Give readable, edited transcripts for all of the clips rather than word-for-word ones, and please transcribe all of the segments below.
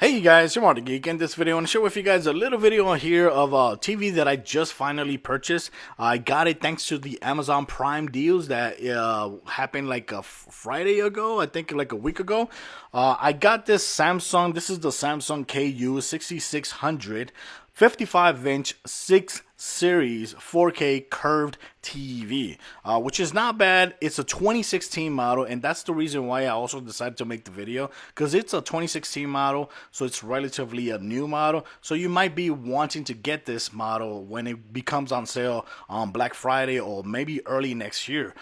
Hey you guys, you're Martin Geek. In this video, I want to share with you guys a little video here of a TV that I just finally purchased. I got it thanks to the Amazon Prime deals that happened like a Friday ago, I think like a week ago. I got this Samsung, this is the Samsung KU 6600 55-inch 6 series 4K curved TV, which is not bad. It's a 2016 model, and that's the reason why I also decided to make the video, because it's a 2016 model, so it's relatively a new model. So you might be wanting to get this model when it becomes on sale on Black Friday or maybe early next year.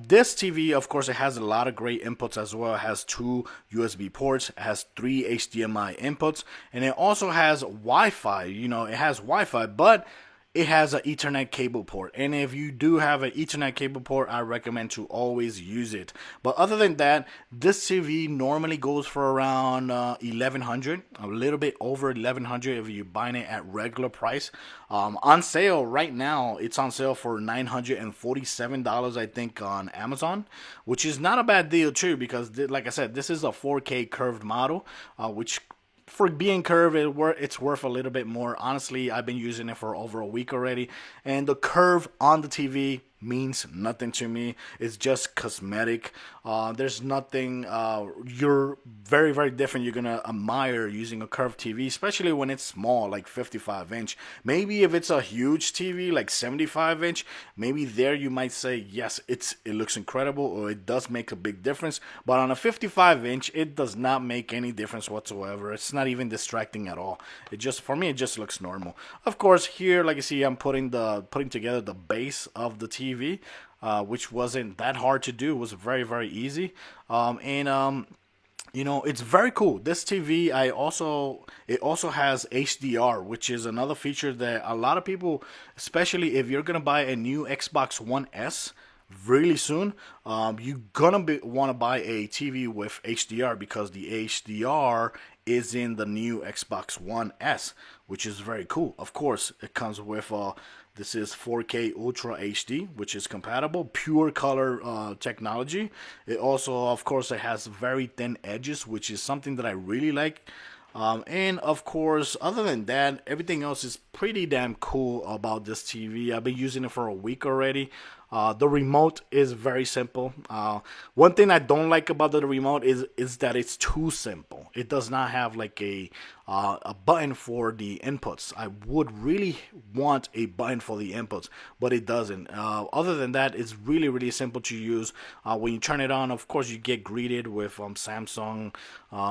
This TV, of course, it has a lot of great inputs as well. It has 2 USB ports, it has 3 HDMI inputs, and it also has Wi-Fi. You know, it has Wi-Fi, but it has an Ethernet cable port, and if you do have an Ethernet cable port, I recommend to always use it. But other than that, this TV normally goes for around 1100, a little bit over 1100 if you're buying it at regular price. On sale right now, it's on sale for $947, I think, on Amazon, which is not a bad deal too, because like I said, this is a 4K curved model, which for being curved, it's worth a little bit more. Honestly, I've been using it for over a week already, and the curve on the TV means nothing to me. It's just cosmetic. There's nothing you're very different you're gonna admire using a curved TV, especially when it's small, like 55-inch. Maybe if it's a huge TV like 75-inch, maybe there you might say yes, it looks incredible, or it does make a big difference. But on a 55-inch, it does not make any difference whatsoever. It's not even distracting at all. It just, for me, it just looks normal. Of course, here, like you see, I'm putting together the base of the TV, which wasn't that hard to do. It was very easy. You know, it's very cool. This TV, it also has HDR, which is another feature that a lot of people, especially if you're gonna buy a new Xbox One S really soon, you're gonna want to buy a TV with HDR, because the HDR is in the new Xbox One S, which is very cool. Of course, it comes with this is 4K Ultra HD, which is compatible, pure color technology. It also, of course, it has very thin edges, which is something that I really like. And of course, other than that, everything else is pretty damn cool about this TV. I've been using it for a week already. The remote is very simple. One thing I don't like about the remote is that it's too simple. It does not have like a button for the inputs. I would really want a button for the inputs, but it doesn't. Other than that, it's really simple to use. When you turn it on, of course, you get greeted with Samsung,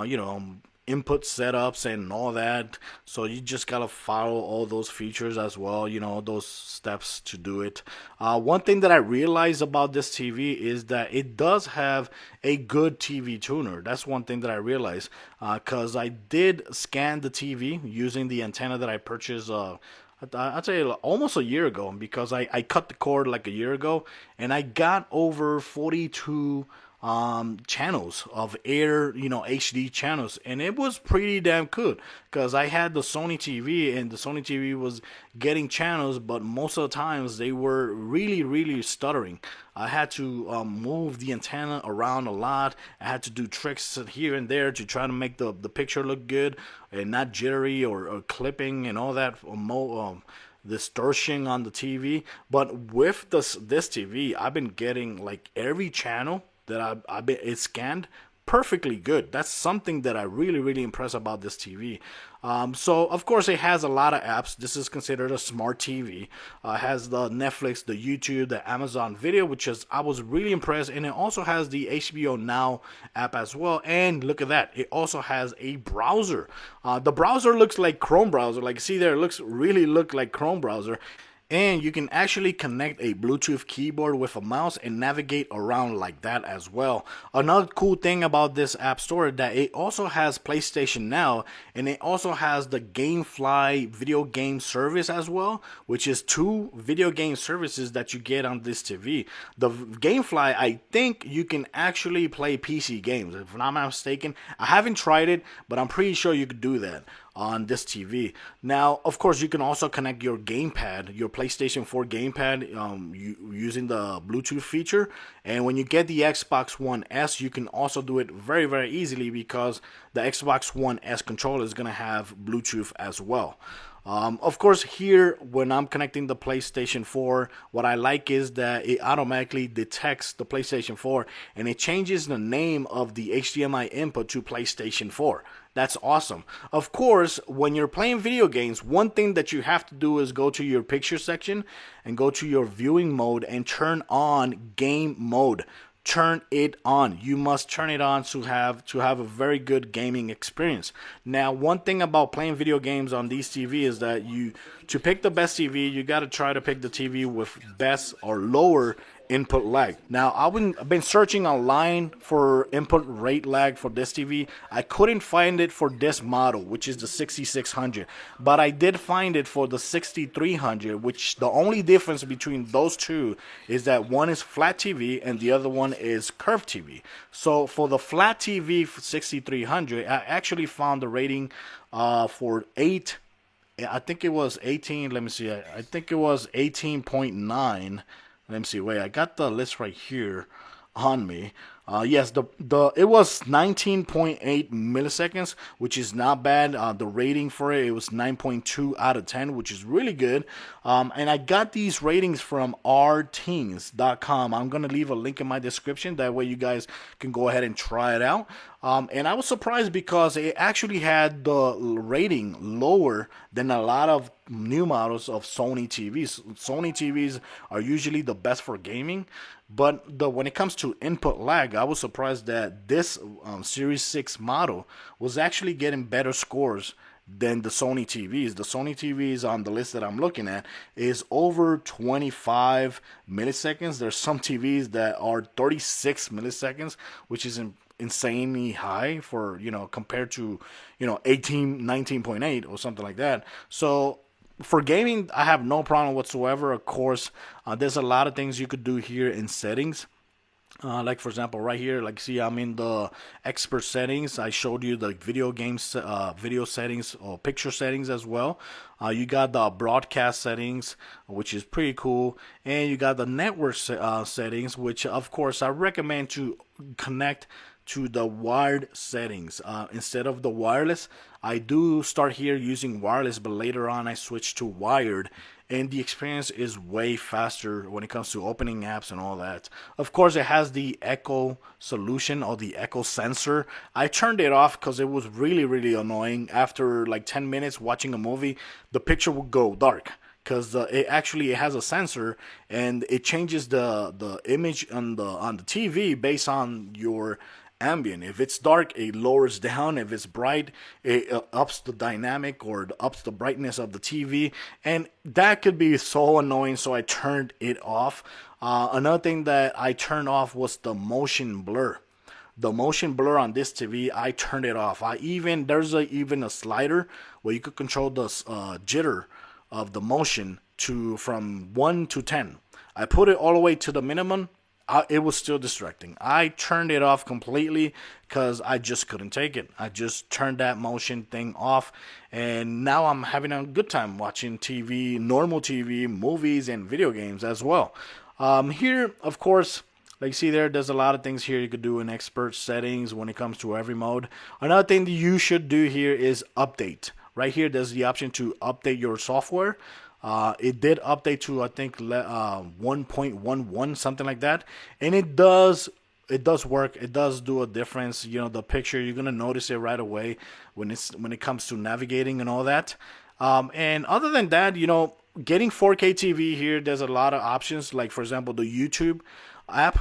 you know, input setups and all that, so you just gotta follow all those features as well, you know, those steps to do it. One thing that I realized about this TV is that it does have a good TV tuner. That's one thing that I realized, because I did scan the TV using the antenna that I purchased I'd say almost a year ago, because I cut the cord like a year ago, and I got over 42 channels of air, you know, HD channels, and it was pretty damn good, because I had the Sony TV, and the Sony TV was getting channels, but most of the times they were really stuttering. I had to move the antenna around a lot. I had to do tricks here and there to try to make the picture look good and not jittery or clipping and all that distortion on the TV. But with this TV, I've been getting like every channel that it's scanned perfectly good. That's something that I really impressed about this TV. So of course it has a lot of apps. This is considered a smart TV. It has the Netflix, the YouTube, the Amazon Video, which is, I was really impressed. And it also has the HBO Now app as well. And look at that, it also has a browser. The browser looks like Chrome browser. Like, see there, it really look like Chrome browser. And you can actually connect a Bluetooth keyboard with a mouse and navigate around like that as well. Another cool thing about this app store is that it also has PlayStation Now, and it also has the GameFly video game service as well, which is 2 video game services that you get on this TV. The GameFly, I think you can actually play PC games, if I'm not mistaken. I haven't tried it, but I'm pretty sure you could do that. on this TV. Now, of course, you can also connect your gamepad, your PlayStation 4 gamepad, using the Bluetooth feature. And when you get the Xbox One S, you can also do it very, very easily because the Xbox One S controller is going to have Bluetooth as well. Of course, here when I'm connecting the PlayStation 4, what I like is that it automatically detects the PlayStation 4 and it changes the name of the HDMI input to PlayStation 4. That's awesome. Of course, when you're playing video games, one thing that you have to do is go to your picture section and go to your viewing mode and turn on game mode. Turn it on. You must turn it on to have a very good gaming experience. Now, one thing about playing video games on these TV is that to pick the best TV, you got to try to pick the TV with best or lower input lag. Now, I've been searching online for input rate lag for this TV. I couldn't find it for this model, which is the 6600, but I did find it for the 6300, which the only difference between those two is that one is flat TV and the other one is curved TV. So for the flat TV 6300, I actually found the rating for 8. I think it was 18. Let me see. I think it was 18.9. Let me see. Wait, I got the list right here on me. Yes, it was 19.8 milliseconds, which is not bad. The rating for it was 9.2 out of 10, which is really good. And I got these ratings from rteens.com. I'm gonna leave a link in my description. That way, you guys can go ahead and try it out. And I was surprised because it actually had the rating lower than a lot of new models of Sony TVs. Sony TVs are usually the best for gaming, but when it comes to input lag, I was surprised that this Series 6 model was actually getting better scores than the Sony TVs. The Sony TVs on the list that I'm looking at is over 25 milliseconds. There's some TVs that are 36 milliseconds, which is insanely high for, compared to, 19.8 or something like that. So for gaming, I have no problem whatsoever. Of course, there's a lot of things you could do here in settings. Like for example, right here, like see, I'm in the expert settings. I showed you the video games, video settings or picture settings as well. You got the broadcast settings, which is pretty cool, and you got the network settings, which of course I recommend to connect to the wired settings instead of the wireless. I do start here using wireless, but later on I switch to wired, and the experience is way faster when it comes to opening apps and all that. Of course, it has the echo solution or the echo sensor. I turned it off because it was really, really annoying. After like 10 minutes watching a movie, the picture would go dark because it has a sensor and it changes the image on the TV based on your ambient. If it's dark, it lowers down. If it's bright, it ups the dynamic or ups the brightness of the TV, and that could be so annoying. So I turned it off. Another thing that I turned off was the motion blur. The motion blur on this TV, I turned it off. There's even a slider where you could control the jitter of the motion from 1 to 10. I put it all the way to the minimum. It was still distracting. I turned it off completely because I just couldn't take it. I just turned that motion thing off, and now I'm having a good time watching TV, normal TV, movies, and video games as well. Here, of course, like you see there's a lot of things here you could do in expert settings when it comes to every mode. Another thing that you should do here is update. Right here, there's the option to update your software. It did update to I think 1.11, something like that, and it does work. It does do a difference. The picture, you're gonna notice it right away when it comes to navigating and all that. And other than that, getting 4K TV here, there's a lot of options. Like for example, the YouTube app.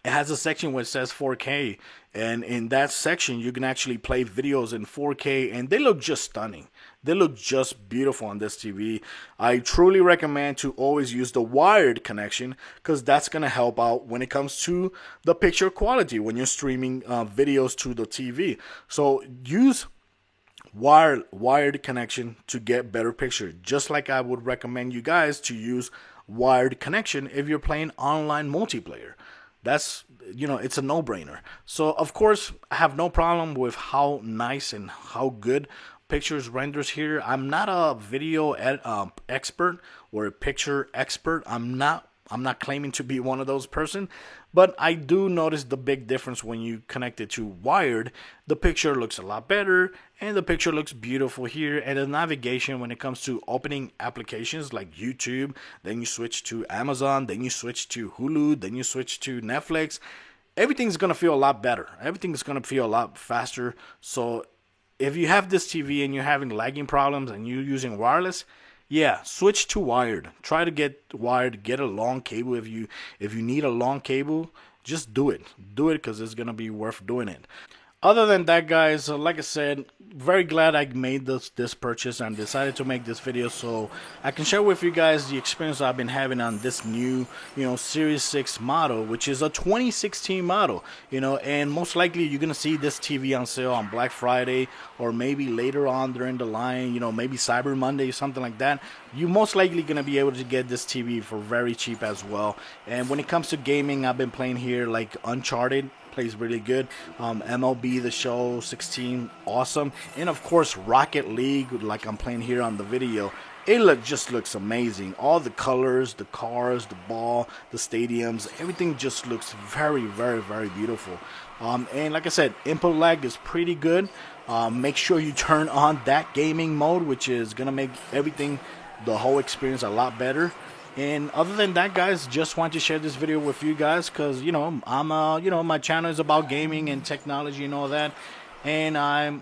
It has a section where it says 4K, and in that section you can actually play videos in 4K, and they look just stunning. They look just beautiful on this TV. I truly recommend to always use the wired connection because that's going to help out when it comes to the picture quality when you're streaming videos to the TV. So use wired connection to get better picture, just like I would recommend you guys to use wired connection if you're playing online multiplayer. That's, it's a no-brainer. So of course I have no problem with how nice and how good pictures renders here. I'm not a video expert or a picture expert. I'm not claiming to be one of those person, but I do notice the big difference when you connect it to wired. The picture looks a lot better, and the picture looks beautiful here. And the navigation when it comes to opening applications like YouTube, then you switch to Amazon, then you switch to Hulu, then you switch to Netflix. Everything's gonna feel a lot better. Everything's gonna feel a lot faster. So if you have this TV and you're having lagging problems and you're using wireless, yeah, switch to wired. Try to get wired. Get a long cable if you need a long cable. Just do it. Do it because it's gonna be worth doing it. Other than that, guys, like I said, very glad I made this purchase and decided to make this video so I can share with you guys the experience I've been having on this new, Series 6 model, which is a 2016 model, and most likely you're gonna see this TV on sale on Black Friday or maybe later on during the line, maybe Cyber Monday or something like that. You're most likely gonna be able to get this TV for very cheap as well. And when it comes to gaming, I've been playing here like Uncharted. Plays really good. MLB The Show 16, awesome. And of course Rocket League, like I'm playing here on the video. It just looks amazing. All the colors, the cars, the ball, the stadiums, everything just looks very, very, very beautiful. And like I said, input lag is pretty good. Make sure you turn on that gaming mode, which is gonna make everything, the whole experience, a lot better. And other than that, guys, just want to share this video with you guys because my channel is about gaming and technology and all that. And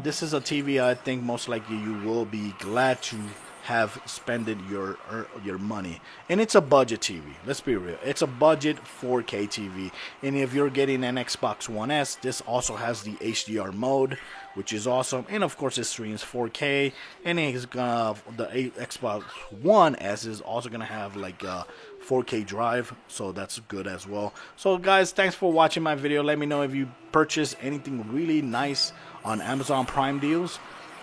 this is a TV I think most likely you will be glad to have spended your money. And it's a budget TV. Let's be real. It's a budget 4K TV. And if you're getting an Xbox One S, this also has the HDR mode, which is awesome. And of course it streams 4K. And it's gonna, the Xbox One S is also gonna have like a 4K drive, so that's good as well. So guys, thanks for watching my video. Let me know if you purchase anything really nice on Amazon Prime deals,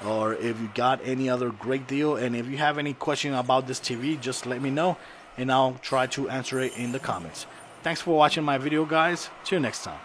or if you got any other great deal. And if you have any question about this TV, just let me know and I'll try to answer it in the comments. Thanks for watching my video, guys. See you next time.